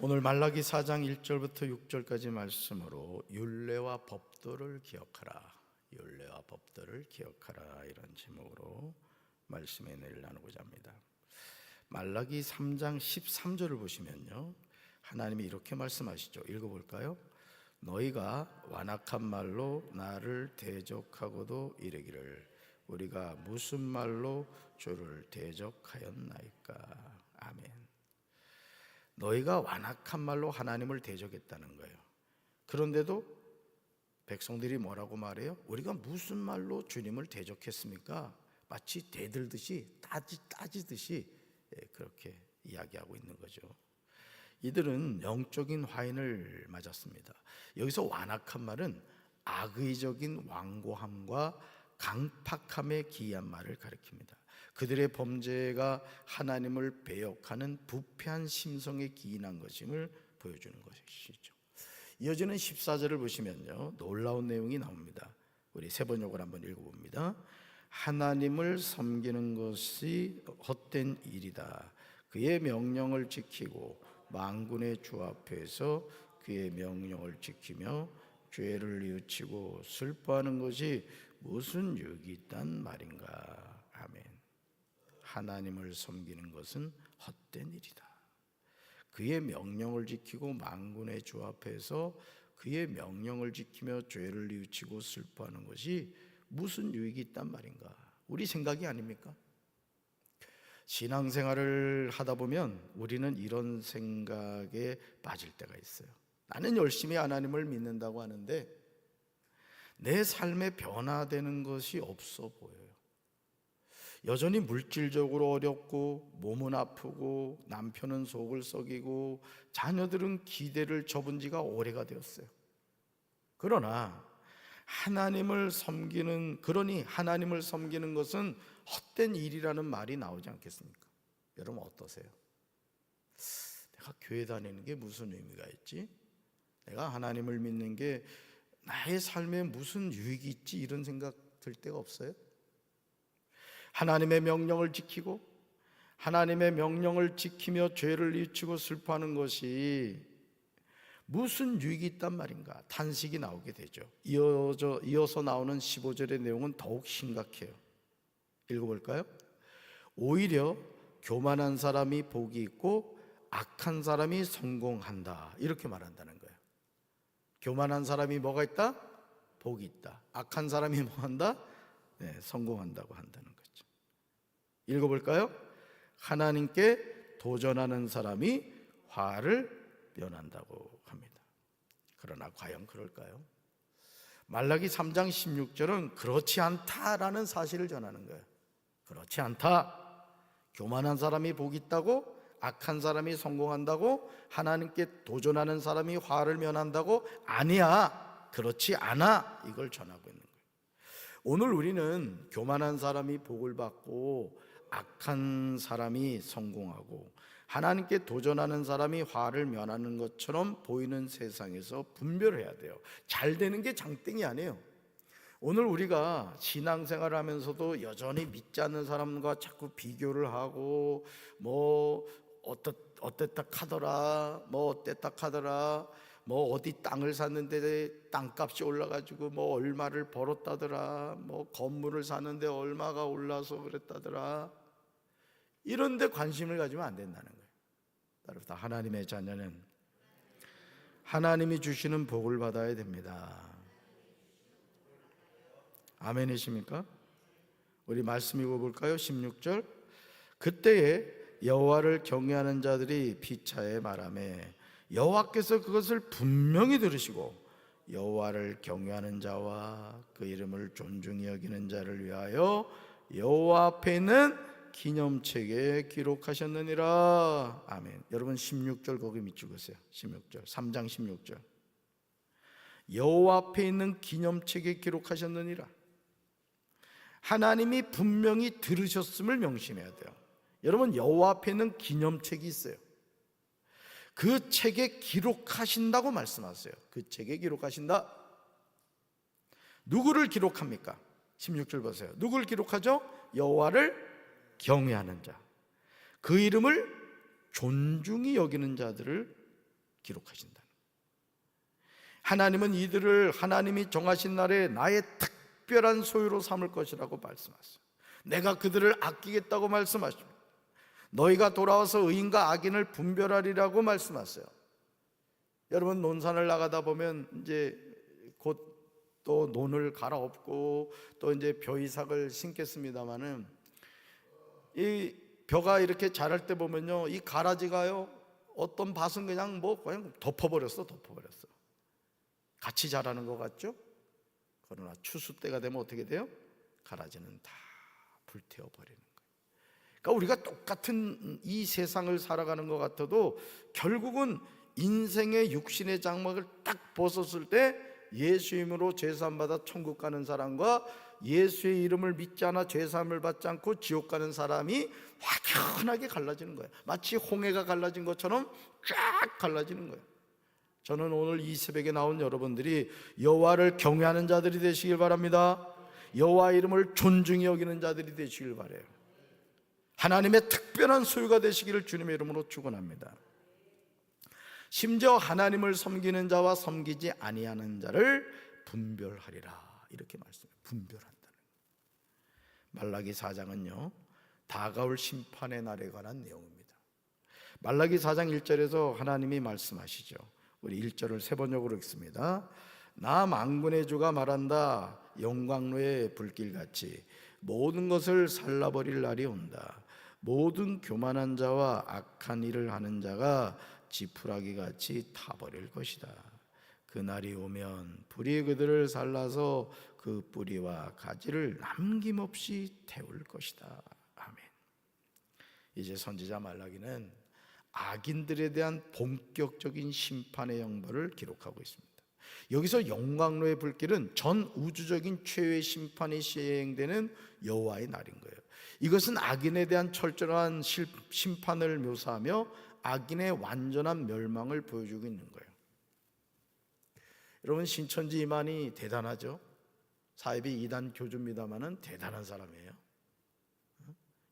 오늘 말라기 4장 1절부터 6절까지 말씀으로 율례와 법도를 기억하라, 율례와 법도를 기억하라, 이런 제목으로 말씀의 은혜를 나누고자 합니다. 말라기 3장 13절을 보시면요, 하나님이 이렇게 말씀하시죠. 읽어볼까요? 너희가 완악한 말로 나를 대적하고도 이르기를 우리가 무슨 말로 주를 대적하였나이까. 아멘. 너희가 완악한 말로 하나님을 대적했다는 거예요. 그런데도 백성들이 뭐라고 말해요? 우리가 무슨 말로 주님을 대적했습니까? 마치 대들듯이 따지듯이 그렇게 이야기하고 있는 거죠. 이들은 영적인 화인을 맞았습니다. 여기서 완악한 말은 악의적인 완고함과 강팍함에 기이한 말을 가리킵니다. 그들의 범죄가 하나님을 배역하는 부패한 심성에 기인한 것임을 보여주는 것이죠. 이어지는 14절을 보시면요, 놀라운 내용이 나옵니다. 우리 세 번역을 한번 읽어봅니다. 하나님을 섬기는 것이 헛된 일이다. 그의 명령을 지키고 만군의 주 앞에서 그의 명령을 지키며 죄를 뉘우치고 슬퍼하는 것이 무슨 유익이 있단 말인가. 아멘. 하나님을 섬기는 것은 헛된 일이다. 그의 명령을 지키고 만군의 주 앞에서 그의 명령을 지키며 죄를 뉘우치고 슬퍼하는 것이 무슨 유익이 있단 말인가. 우리 생각이 아닙니까? 신앙생활을 하다 보면 우리는 이런 생각에 빠질 때가 있어요. 나는 열심히 하나님을 믿는다고 하는데 내 삶에 변화되는 것이 없어 보여요. 여전히 물질적으로 어렵고 몸은 아프고 남편은 속을 썩이고 자녀들은 기대를 접은 지가 오래가 되었어요. 그러나 하나님을 섬기는 것은 헛된 일이라는 말이 나오지 않겠습니까? 여러분 어떠세요? 내가 교회 다니는 게 무슨 의미가 있지? 내가 하나님을 믿는 게 나의 삶에 무슨 유익이 있지? 이런 생각 들 때가 없어요? 하나님의 명령을 지키고 하나님의 명령을 지키며 죄를 뉘우치고 슬퍼하는 것이 무슨 유익이 있단 말인가? 탄식이 나오게 되죠. 이어서 나오는 15절의 내용은 더욱 심각해요. 읽어볼까요? 오히려 교만한 사람이 복이 있고 악한 사람이 성공한다, 이렇게 말한다는 거예요. 교만한 사람이 뭐가 있다? 복이 있다. 악한 사람이 뭐 한다? 성공한다고 한다는 거죠. 읽어볼까요? 하나님께 도전하는 사람이 화를 면한다고 합니다. 그러나 과연 그럴까요? 말라기 3장 16절은 그렇지 않다라는 사실을 전하는 거예요. 그렇지 않다. 교만한 사람이 복이 있다고, 악한 사람이 성공한다고, 하나님께 도전하는 사람이 화를 면한다고? 아니야, 그렇지 않아. 이걸 전하고 있는 거예요. 오늘 우리는 교만한 사람이 복을 받고 악한 사람이 성공하고 하나님께 도전하는 사람이 화를 면하는 것처럼 보이는 세상에서 분별을 해야 돼요. 잘 되는 게 장땡이 아니에요. 오늘 우리가 신앙생활을 하면서도 여전히 믿지 않는 사람과 자꾸 비교를 하고 어땠다 카더라, 어땠다 카더라, 어디 땅을 샀는데 땅값이 올라가지고 얼마를 벌었다더라, 건물을 샀는데 얼마가 올라서 그랬다더라, 이런 데 관심을 가지면 안 된다는 거예요. 따라서 하나님의 자녀는 하나님이 주시는 복을 받아야 됩니다. 아멘이십니까? 우리 말씀 읽어볼까요? 16절. 그때에 여호와를 경외하는 자들이 피차에 말하매 여호와께서 그것을 분명히 들으시고 여호와를 경외하는 자와 그 이름을 존중히 여기는 자를 위하여 여호와 앞에 있는 기념책에 기록하셨느니라. 아멘. 여러분 16절 거기 밑줄으세요. 16절 3장 16절. 여호와 앞에 있는 기념책에 기록하셨느니라. 하나님이 분명히 들으셨음을 명심해야 돼요. 여러분 여호와 앞에 있는 기념책이 있어요. 그 책에 기록하신다고 말씀하세요. 그 책에 기록하신다. 누구를 기록합니까? 16절 보세요. 누구를 기록하죠? 여호와를 경외하는 자, 그 이름을 존중히 여기는 자들을 기록하신다는 거예요. 하나님은 이들을 하나님이 정하신 날에 나의 특별한 소유로 삼을 것이라고 말씀하셨어요. 내가 그들을 아끼겠다고 말씀하십니다. 너희가 돌아와서 의인과 악인을 분별하리라고 말씀하세요. 여러분, 논산을 나가다 보면 이제 곧 또 논을 갈아엎고 또 이제 벼이삭을 심겠습니다만은, 이 벼가 이렇게 자랄 때 보면요, 이 가라지가요, 어떤 밭은 그냥 그냥 덮어버렸어. 같이 자라는 것 같죠? 그러나 추수 때가 되면 어떻게 돼요? 가라지는 다 불태워버리는 거예요. 그러니까 우리가 똑같은 이 세상을 살아가는 것 같아도 결국은 인생의 육신의 장막을 딱 벗었을 때 예수님으로 죄사함받아 천국 가는 사람과 예수의 이름을 믿지 않아 죄사함을 받지 않고 지옥 가는 사람이 확연하게 갈라지는 거예요. 마치 홍해가 갈라진 것처럼 쫙 갈라지는 거예요. 저는 오늘 이 새벽에 나온 여러분들이 여호와를 경외하는 자들이 되시길 바랍니다. 여호와 이름을 존중히 여기는 자들이 되시길 바라요. 하나님의 특별한 소유가 되시기를 주님의 이름으로 축원합니다. 심지어 하나님을 섬기는 자와 섬기지 아니하는 자를 분별하리라, 이렇게 말씀해요. 분별한다는 거예요. 말라기 4장은요 다가올 심판의 날에 관한 내용입니다. 말라기 4장 1절에서 하나님이 말씀하시죠. 우리 1절을 세 번역으로 읽습니다. 나 만군의 주가 말한다. 영광로의 불길같이 모든 것을 살라버릴 날이 온다. 모든 교만한 자와 악한 일을 하는 자가 지푸라기 같이 타버릴 것이다. 그 날이 오면 불이 그들을 살라서 그 뿌리와 가지를 남김없이 태울 것이다. 아멘. 이제 선지자 말라기는 악인들에 대한 본격적인 심판의 형벌을 기록하고 있습니다. 여기서 영광로의 불길은 전 우주적인 최후의 심판이 시행되는 여호와의 날인 거예요. 이것은 악인에 대한 철저한 심판을 묘사하며 악인의 완전한 멸망을 보여주고 있는 거예요. 여러분, 신천지 이만희 대단하죠? 사이비 2단 교주입니다마는 대단한 사람이에요.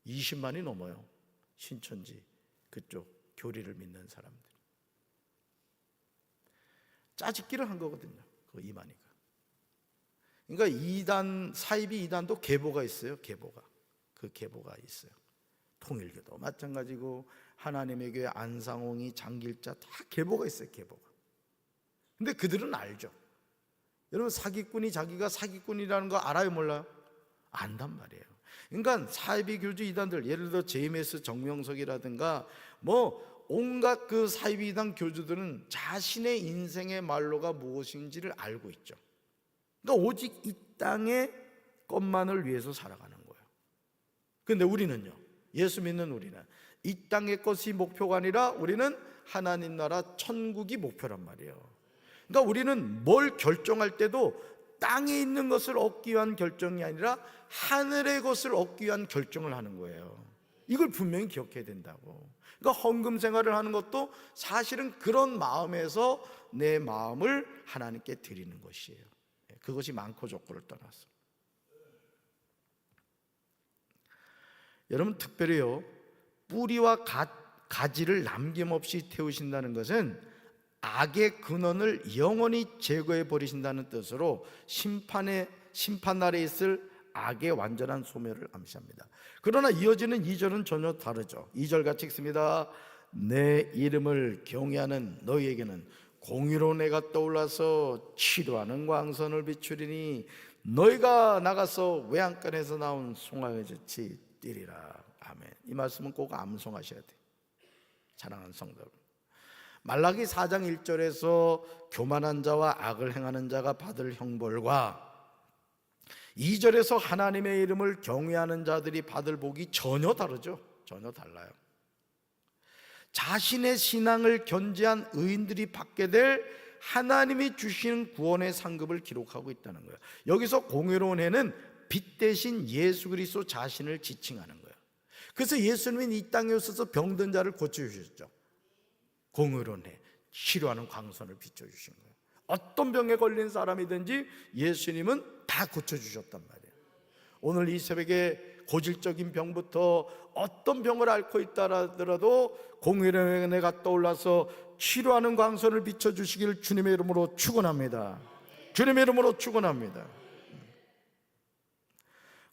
20만이 넘어요. 신천지 그쪽 교리를 믿는 사람들. 짜집기를 한 거거든요, 그 이만희가. 그러니까 2단, 사이비 2단도 계보가 있어요. 그 계보가 있어요. 통일교도 마찬가지고 하나님의 교회 안상홍이 장길자 다 계보가 있어요. 계보가. 근데 그들은 알죠. 여러분, 사기꾼이 자기가 사기꾼이라는 거 알아요, 몰라요? 안단 말이에요. 그러니까 사이비 교주 이단들, 예를 들어 JMS 정명석이라든가 온갖 그 사이비 이단 교주들은 자신의 인생의 말로가 무엇인지를 알고 있죠. 그러니까 오직 이 땅의 것만을 위해서 살아가는 거예요. 그런데 우리는요, 예수 믿는 우리는 이 땅의 것이 목표가 아니라 우리는 하나님 나라 천국이 목표란 말이에요. 그러니까 우리는 뭘 결정할 때도 땅에 있는 것을 얻기 위한 결정이 아니라 하늘의 것을 얻기 위한 결정을 하는 거예요. 이걸 분명히 기억해야 된다고. 그러니까 헌금 생활을 하는 것도 사실은 그런 마음에서 내 마음을 하나님께 드리는 것이에요. 그것이 많고 적고를 떠나서. 여러분, 특별히요, 뿌리와 가지를 남김없이 태우신다는 것은 악의 근원을 영원히 제거해 버리신다는 뜻으로 심판 날에 있을 악의 완전한 소멸을 암시합니다. 그러나 이어지는 2절은 전혀 다르죠. 2절 같이 읽습니다. 내 이름을 경외하는 너희에게는 공의로 내가 떠올라서 치료하는 광선을 비추리니 너희가 나가서 외양간에서 나온 송아지같이 뛰리라. 아멘. 이 말씀은 꼭 암송하셔야 돼요, 사랑하는 성도 여러분. 말라기 4장 1절에서 교만한 자와 악을 행하는 자가 받을 형벌과 2절에서 하나님의 이름을 경외하는 자들이 받을 복이 전혀 다르죠. 전혀 달라요. 자신의 신앙을 견지한 의인들이 받게 될 하나님이 주시는 구원의 상급을 기록하고 있다는 거예요. 여기서 공의로운 해는 빛 대신 예수 그리스도 자신을 지칭하는 거예요. 그래서 예수님은 이 땅에 오셔서 병든 자를 고쳐주셨죠. 공의로운 해, 치료하는 광선을 비춰주신 거예요. 어떤 병에 걸린 사람이든지 예수님은 다 고쳐주셨단 말이에요. 오늘 이 새벽에 고질적인 병부터 어떤 병을 앓고 있다 하더라도 공의로운 은혜가 떠올라서 치료하는 광선을 비춰주시기를 주님의 이름으로 축원합니다. 주님의 이름으로 축원합니다.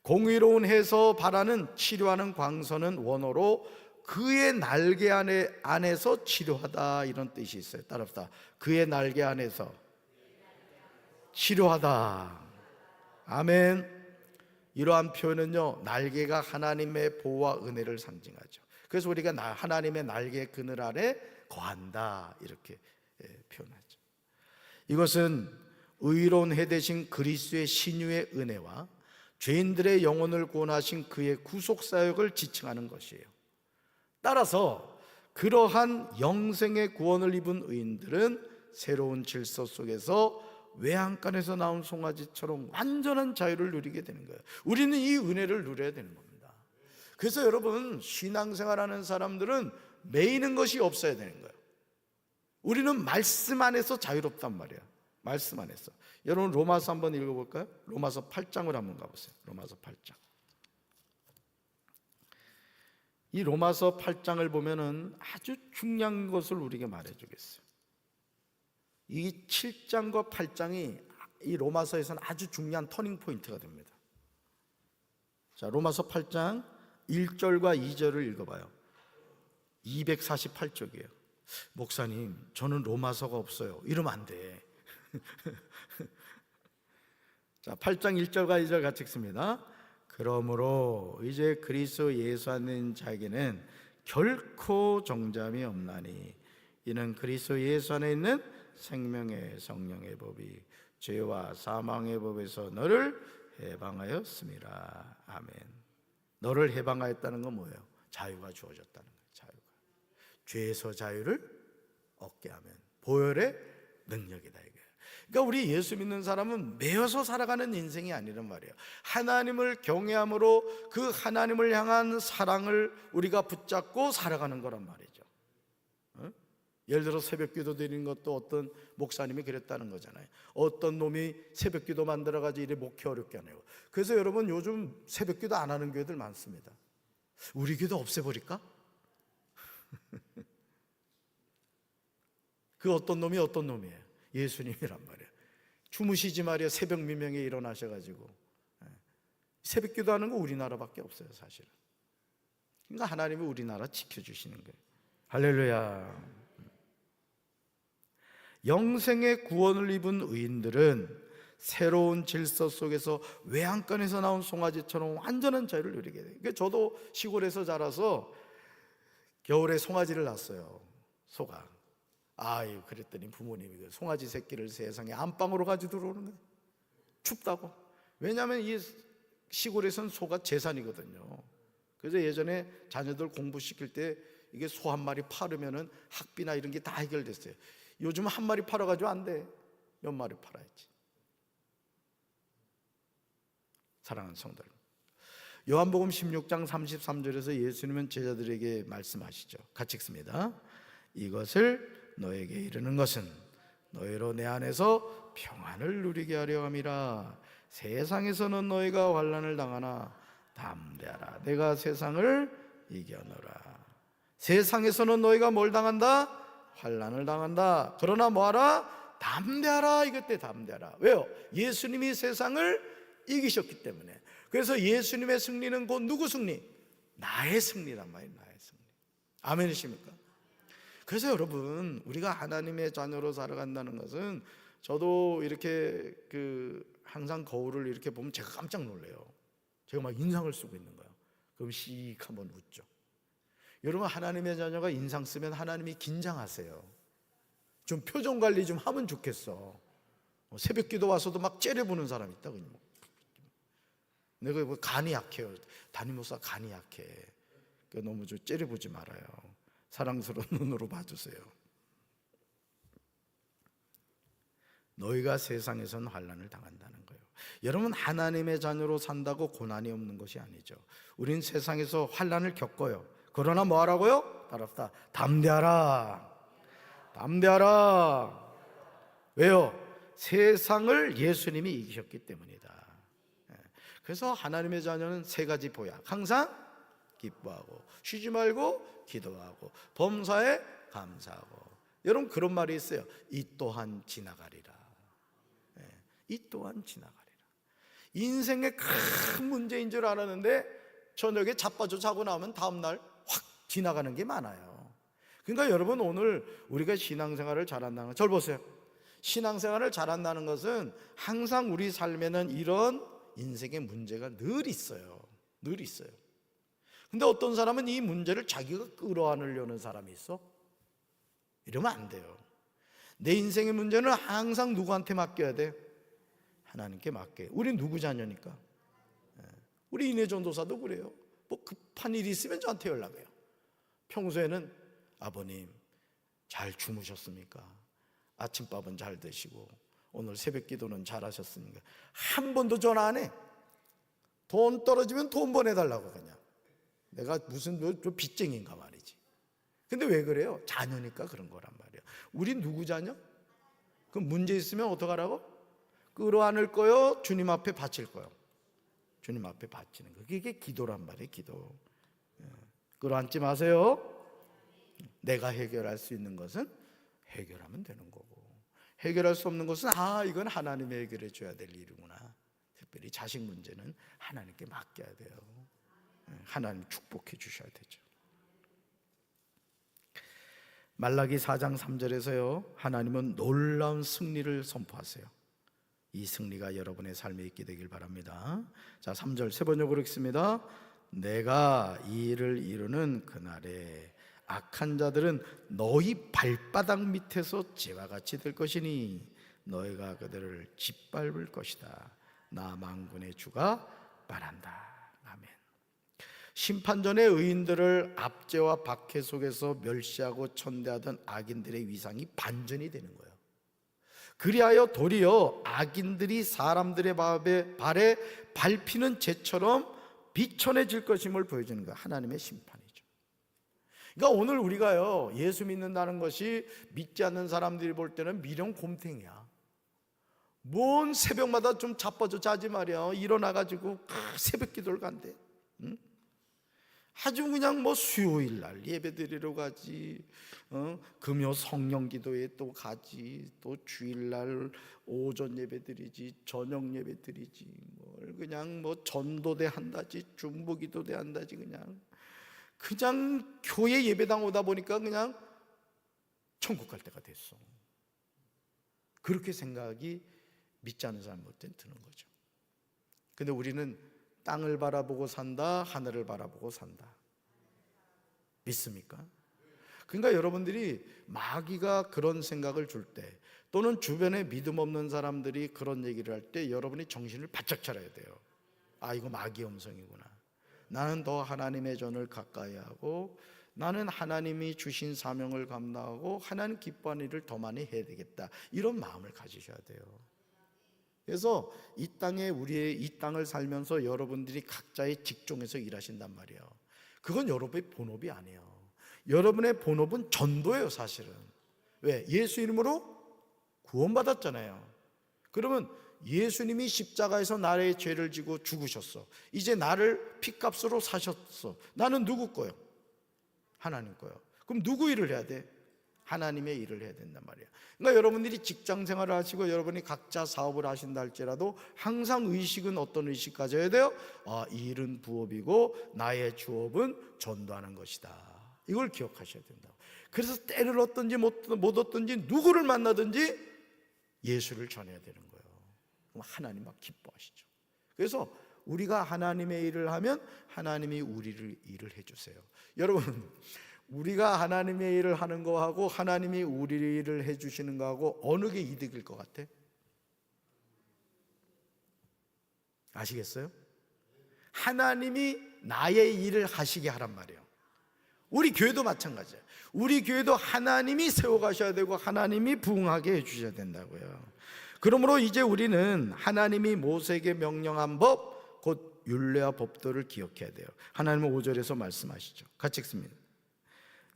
공의로운 해서 바라는 치료하는 광선은 원어로 그의 날개 안에서 치료하다, 이런 뜻이 있어요. 따라합시다. 그의 날개 안에서 치료하다. 아멘. 이러한 표현은요, 날개가 하나님의 보호와 은혜를 상징하죠. 그래서 우리가 하나님의 날개 그늘 아래 거한다, 이렇게 표현하죠. 이것은 의로운 해 되신 그리스도의 신유의 은혜와 죄인들의 영혼을 구원하신 그의 구속사역을 지칭하는 것이에요. 따라서 그러한 영생의 구원을 입은 의인들은 새로운 질서 속에서 외양간에서 나온 송아지처럼 완전한 자유를 누리게 되는 거예요. 우리는 이 은혜를 누려야 되는 겁니다. 그래서 여러분, 신앙생활하는 사람들은 매이는 것이 없어야 되는 거예요. 우리는 말씀 안에서 자유롭단 말이에요. 말씀 안에서. 여러분, 로마서 한번 읽어볼까요? 로마서 8장을 한번 가보세요. 로마서 8장. 이 로마서 8장을 보면은 아주 중요한 것을 우리에게 말해주겠어요. 이 7장과 8장이 이 로마서에서는 아주 중요한 터닝 포인트가 됩니다. 자, 로마서 8장 1절과 2절을 읽어봐요. 248쪽이에요. 목사님, 저는 로마서가 없어요. 이러면 안 돼. 자, 8장 1절과 2절 같이 읽습니다. 그러므로 이제 그리스도 예수 안에 자에게는 결코 정죄함이 없나니 이는 그리스도 예수 안에 있는 생명의 성령의 법이 죄와 사망의 법에서 너를 해방하였습니다. 아멘. 너를 해방하였다는 건 뭐예요? 자유가 주어졌다는 거예요. 자유가. 죄에서 자유를 얻게 하면 보혈의 능력이다, 이거예요. 그러니까 우리 예수 믿는 사람은 매여서 살아가는 인생이 아니란 말이에요. 하나님을 경외함으로 그 하나님을 향한 사랑을 우리가 붙잡고 살아가는 거란 말이죠. 예를 들어 새벽기도 드리는 것도 어떤 목사님이 그랬다는 거잖아요. 어떤 놈이 새벽기도 만들어가지고 이래 목회 어렵게 하네요. 그래서 여러분, 요즘 새벽기도 안 하는 교회들 많습니다. 우리 교회도 없애버릴까? 그 어떤 놈이 어떤 놈이에요? 예수님이란 말이에요. 주무시지 말이에요. 새벽 미명에 일어나셔가지고 새벽기도 하는 거 우리나라밖에 없어요, 사실은. 그러니까 하나님이 우리나라 지켜주시는 거예요. 할렐루야. 영생의 구원을 입은 의인들은 새로운 질서 속에서 외양간에서 나온 송아지처럼 완전한 자유를 누리게 돼요. 그러니까 저도 시골에서 자라서 겨울에 송아지를 낳았어요. 소가. 아유, 그랬더니 부모님이 그 송아지 새끼를 세상에 안방으로 가지고 들어오는 거예요. 춥다고. 왜냐하면 이 시골에서는 소가 재산이거든요. 그래서 예전에 자녀들 공부시킬 때 이게 소 한 마리 팔으면은 학비나 이런 게 다 해결됐어요. 요즘 한 마리 팔아가지고 안 돼. 몇 마리 팔아야지. 사랑하는 성도 여러분, 요한복음 16장 33절에서 예수님은 제자들에게 말씀하시죠. 같이 읽습니다. 이것을 너에게 이르는 것은 너희로 내 안에서 평안을 누리게 하려 함이라. 세상에서는 너희가 환난을 당하나 담대하라. 내가 세상을 이겨노라. 세상에서는 너희가 뭘 당한다? 환난을 당한다. 그러나 뭐하라? 담대하라. 이것 때 담대하라. 왜요? 예수님이 세상을 이기셨기 때문에. 그래서 예수님의 승리는 곧 누구 승리? 나의 승리란 말이에요. 나의 승리. 아멘이십니까? 그래서 여러분, 우리가 하나님의 자녀로 살아간다는 것은, 저도 이렇게 항상 거울을 이렇게 보면 제가 깜짝 놀래요. 제가 막 인상을 쓰고 있는 거예요. 그럼 씩 한번 웃죠. 여러분, 하나님의 자녀가 인상 쓰면 하나님이 긴장하세요. 좀 표정 관리 좀 하면 좋겠어. 새벽 기도 와서도 막 째려보는 사람 있다. 내가 간이 약해요. 담임 목사 간이 약해. 그러니까 너무 좀 째려보지 말아요. 사랑스러운 눈으로 봐주세요. 너희가 세상에서는 환난을 당한다는 거예요. 여러분, 하나님의 자녀로 산다고 고난이 없는 것이 아니죠. 우린 세상에서 환난을 겪어요. 그러나 뭐 하라고요? 따라합시다. 담대하라. 담대하라. 왜요? 세상을 예수님이 이기셨기 때문이다. 그래서 하나님의 자녀는 세 가지 보약: 항상 기뻐하고, 쉬지 말고 기도하고, 범사에 감사하고. 여러분, 그런 말이 있어요. 이 또한 지나가리라. 이 또한 지나가리라. 인생의 큰 문제인 줄 알았는데 저녁에 자빠져 자고 나면 다음날 확 지나가는 게 많아요. 그러니까 여러분, 오늘 우리가 신앙생활을 잘한다는 것, 저를 보세요. 신앙생활을 잘한다는 것은 항상 우리 삶에는 이런 인생의 문제가 늘 있어요. 늘 있어요. 근데 어떤 사람은 이 문제를 자기가 끌어안으려는 사람이 있어. 이러면 안 돼요. 내 인생의 문제는 항상 누구한테 맡겨야 돼? 하나님께 맡겨요. 우리 누구 자녀니까? 우리 인해 전도사도 그래요. 뭐 급한 일이 있으면 저한테 연락해요. 평소에는 아버님 잘 주무셨습니까? 아침밥은 잘 드시고 오늘 새벽 기도는 잘 하셨습니까? 한 번도 전화 안 해. 돈 떨어지면 돈 보내달라고. 그냥 내가 무슨 빚쟁이인가 말이지. 근데 왜 그래요? 자녀니까 그런 거란 말이야. 우리 누구 자녀? 그 문제 있으면 어떡하라고? 끌어안을 거요? 주님 앞에 바칠 거요? 주님 앞에 바치는 거. 그게 기도란 말이에요. 기도. 끌어안지 마세요. 내가 해결할 수 있는 것은 해결하면 되는 거고, 해결할 수 없는 것은 이건 하나님이 해결해 줘야 될 일이구나. 특별히 자식 문제는 하나님께 맡겨야 돼요. 하나님 축복해 주셔야 되죠. 말라기 4장 3절에서요, 하나님은 놀라운 승리를 선포하세요. 이 승리가 여러분의 삶에 있게 되길 바랍니다. 자, 3절 세 번역으로 읽습니다. 내가 이 일을 이루는 그날에 악한 자들은 너희 발바닥 밑에서 재와 같이 될 것이니 너희가 그들을 짓밟을 것이다. 나 만군의 주가 말한다. 아멘. 심판전의 의인들을 압제와 박해 속에서 멸시하고 천대하던 악인들의 위상이 반전이 되는 거예요. 그리하여 도리어 악인들이 사람들의 발에 밟히는 재처럼 비천해질 것임을 보여주는 거예요. 하나님의 심판이죠. 그러니까 오늘 우리가요, 예수 믿는다는 것이 믿지 않는 사람들이 볼 때는 미련 곰탱이야. 뭔 새벽마다 좀 자빠져 자지 말이야. 일어나가지고 새벽 기도를 간대. 응? 아주 그냥 뭐 수요일 날 예배 드리러 가지, 금요 성령 기도에 또 가지, 또 주일날 오전 예배 드리지, 저녁 예배 드리지, 뭘 그냥 뭐 전도대 한다지, 중보기도대 한다지, 그냥 교회 예배당 오다 보니까 그냥 천국 갈 때가 됐어. 그렇게 생각이 믿지 않는 사람한테는 드는 거죠. 근데 우리는 땅을 바라보고 산다, 하늘을 바라보고 산다. 믿습니까? 그러니까 여러분들이 마귀가 그런 생각을 줄 때, 또는 주변에 믿음 없는 사람들이 그런 얘기를 할 때 여러분이 정신을 바짝 차려야 돼요. 이거 마귀의 음성이구나. 나는 더 하나님의 전을 가까이 하고, 나는 하나님이 주신 사명을 감당하고 하나님 기뻐하는 일을 더 많이 해야 되겠다. 이런 마음을 가지셔야 돼요. 그래서 이 땅에 우리의 이 땅을 살면서 여러분들이 각자의 직종에서 일하신단 말이에요. 그건 여러분의 본업이 아니에요. 여러분의 본업은 전도예요, 사실은. 왜? 예수 이름으로 구원받았잖아요. 그러면 예수님이 십자가에서 나의 죄를 지고 죽으셨어. 이제 나를 핏값으로 사셨어. 나는 누구 거요? 하나님 거요. 그럼 누구 일을 해야 돼? 하나님의 일을 해야 된단 말이에요. 그러니까 여러분들이 직장 생활을 하시고 여러분이 각자 사업을 하신다 할지라도 항상 의식은 어떤 의식 가져야 돼요? 이 일은 부업이고 나의 주업은 전도하는 것이다. 이걸 기억하셔야 된다고. 그래서 때를 얻든지 못 얻든지 누구를 만나든지 예수를 전해야 되는 거예요. 그럼 하나님 막 기뻐하시죠. 그래서 우리가 하나님의 일을 하면 하나님이 우리를 일을 해주세요. 여러분, 우리가 하나님의 일을 하는 거하고 하나님이 우리 일을 해주시는 거하고 어느 게 이득일 것 같아? 아시겠어요? 하나님이 나의 일을 하시게 하란 말이에요. 우리 교회도 마찬가지예요. 우리 교회도 하나님이 세워가셔야 되고 하나님이 부응하게 해주셔야 된다고요. 그러므로 이제 우리는 하나님이 모세에게 명령한 법, 곧 율례와 법도를 기억해야 돼요. 하나님은 5절에서 말씀하시죠. 같이 읽습니다.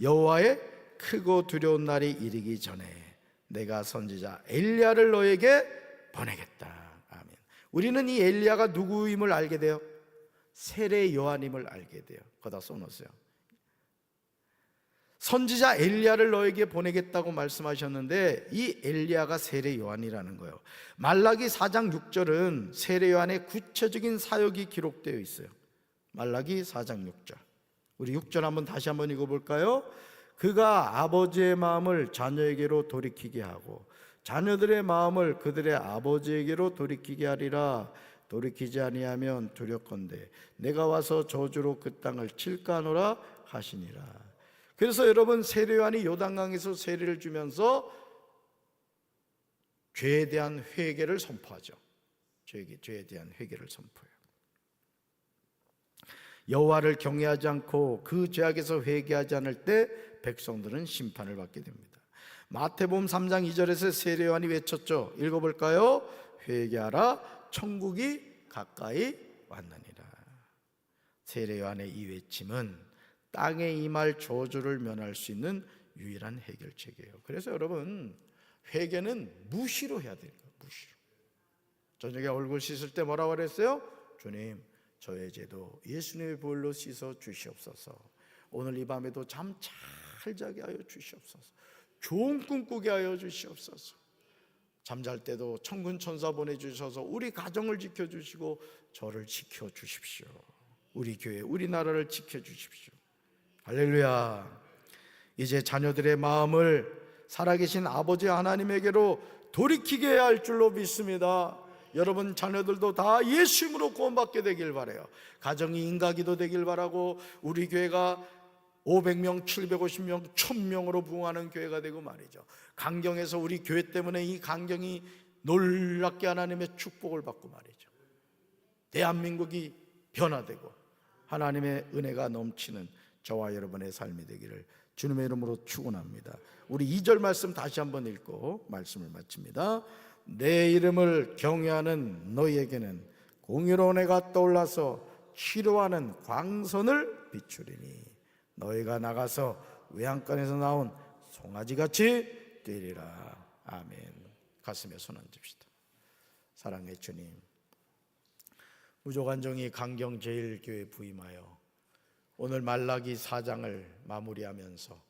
여호와의 크고 두려운 날이 이르기 전에 내가 선지자 엘리야를 너에게 보내겠다. 아멘. 우리는 이 엘리야가 누구임을 알게 돼요? 세례 요한임을 알게 돼요. 거기다 써놓으세요. 선지자 엘리야를 너에게 보내겠다고 말씀하셨는데 이 엘리야가 세례 요한이라는 거예요. 말라기 4장 6절은 세례 요한의 구체적인 사역이 기록되어 있어요. 말라기 4장 6절. 우리 6절 한번 다시 한번 읽어볼까요? 그가 아버지의 마음을 자녀에게로 돌이키게 하고 자녀들의 마음을 그들의 아버지에게로 돌이키게 하리라. 돌이키지 아니하면 두렵건대 내가 와서 저주로 그 땅을 칠까 하노라 하시니라. 그래서 여러분, 세례 요한이 요단강에서 세례를 주면서 죄에 대한 회개를 선포하죠. 죄에 대한 회개를 선포해요. 여호와를 경외하지 않고 그 죄악에서 회개하지 않을 때 백성들은 심판을 받게 됩니다. 마태복음 3장 2절에서 세례 요한이 외쳤죠. 읽어볼까요? 회개하라, 천국이 가까이 왔느니라. 세례 요한의 이 외침은 땅에 임할 저주를 면할 수 있는 유일한 해결책이에요. 그래서 여러분, 회개는 무시로 해야 돼요. 무시로. 저녁에 얼굴 씻을 때 뭐라고 그랬어요? 주님, 저의 죄도 예수님의 보혈로 씻어 주시옵소서. 오늘 이 밤에도 잠 잘 자게 하여 주시옵소서. 좋은 꿈 꾸게 하여 주시옵소서. 잠잘 때도 천군 천사 보내주셔서 우리 가정을 지켜주시고 저를 지켜주십시오. 우리 교회, 우리나라를 지켜주십시오. 할렐루야. 이제 자녀들의 마음을 살아계신 아버지 하나님에게로 돌이키게 해야 할 줄로 믿습니다. 여러분 자녀들도 다 예수님으로 구원받게 되길 바라요. 가정이 인가기도 되길 바라고 우리 교회가 500명, 750명, 1000명으로 부흥하는 교회가 되고 말이죠. 강경에서 우리 교회 때문에 이 강경이 놀랍게 하나님의 축복을 받고 말이죠. 대한민국이 변화되고 하나님의 은혜가 넘치는 저와 여러분의 삶이 되기를 주님의 이름으로 축원합니다. 우리 2절 말씀 다시 한번 읽고 말씀을 마칩니다. 내 이름을 경외하는 너희에게는 공의로운 해가 떠올라서 치료하는 광선을 비추리니 너희가 나가서 외양간에서 나온 송아지같이 뛰리라. 아멘. 가슴에 손 얹읍시다. 사랑의 주님, 무조간정이 강경제일교회 부임하여 오늘 말라기 4장을 마무리하면서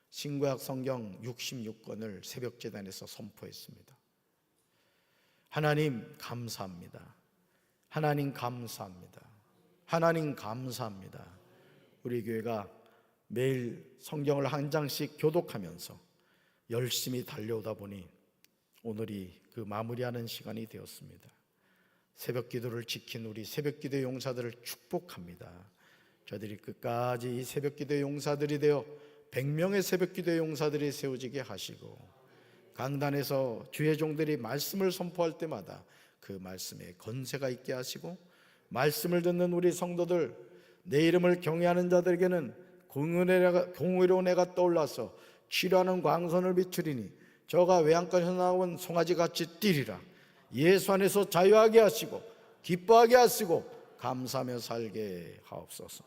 신구약 성경 66권을 새벽재단에서 선포했습니다. 하나님 감사합니다. 하나님 감사합니다. 하나님 감사합니다. 우리 교회가 매일 성경을 한 장씩 교독하면서 열심히 달려오다 보니 오늘이 그 마무리하는 시간이 되었습니다. 새벽 기도를 지킨 우리 새벽 기도 용사들을 축복합니다. 저들이 끝까지 이 새벽 기도 용사들이 되어 100명의 새벽 기도 용사들이 세워지게 하시고 강단에서 주의 종들이 말씀을 선포할 때마다 그 말씀에 건세가 있게 하시고 말씀을 듣는 우리 성도들, 내 이름을 경외하는 자들에게는 공의로운 해가 떠올라서 치료하는 광선을 비추리니 저가 외양간에서 나온 송아지같이 뛰리라. 예수 안에서 자유하게 하시고 기뻐하게 하시고 감사하며 살게 하옵소서.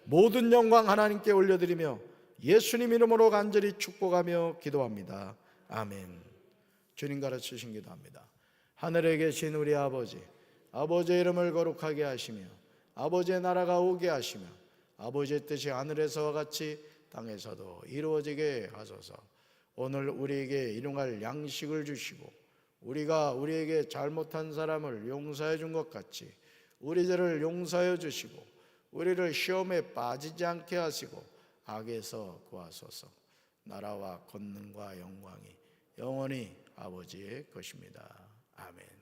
모든 영광 하나님께 올려드리며 예수님 이름으로 간절히 축복하며 기도합니다. 아멘. 주님 가르치신 기도합니다. 하늘에 계신 우리 아버지, 아버지의 이름을 거룩하게 하시며 아버지의 나라가 오게 하시며 아버지의 뜻이 하늘에서와 같이 땅에서도 이루어지게 하소서. 오늘 우리에게 일용할 양식을 주시고 우리가 우리에게 잘못한 사람을 용서해 준 것 같이 우리 죄를 용서해 주시고 우리를 시험에 빠지지 않게 하시고 악에서 구하소서. 나라와 권능과 영광이 영원히 아버지의 것입니다. 아멘.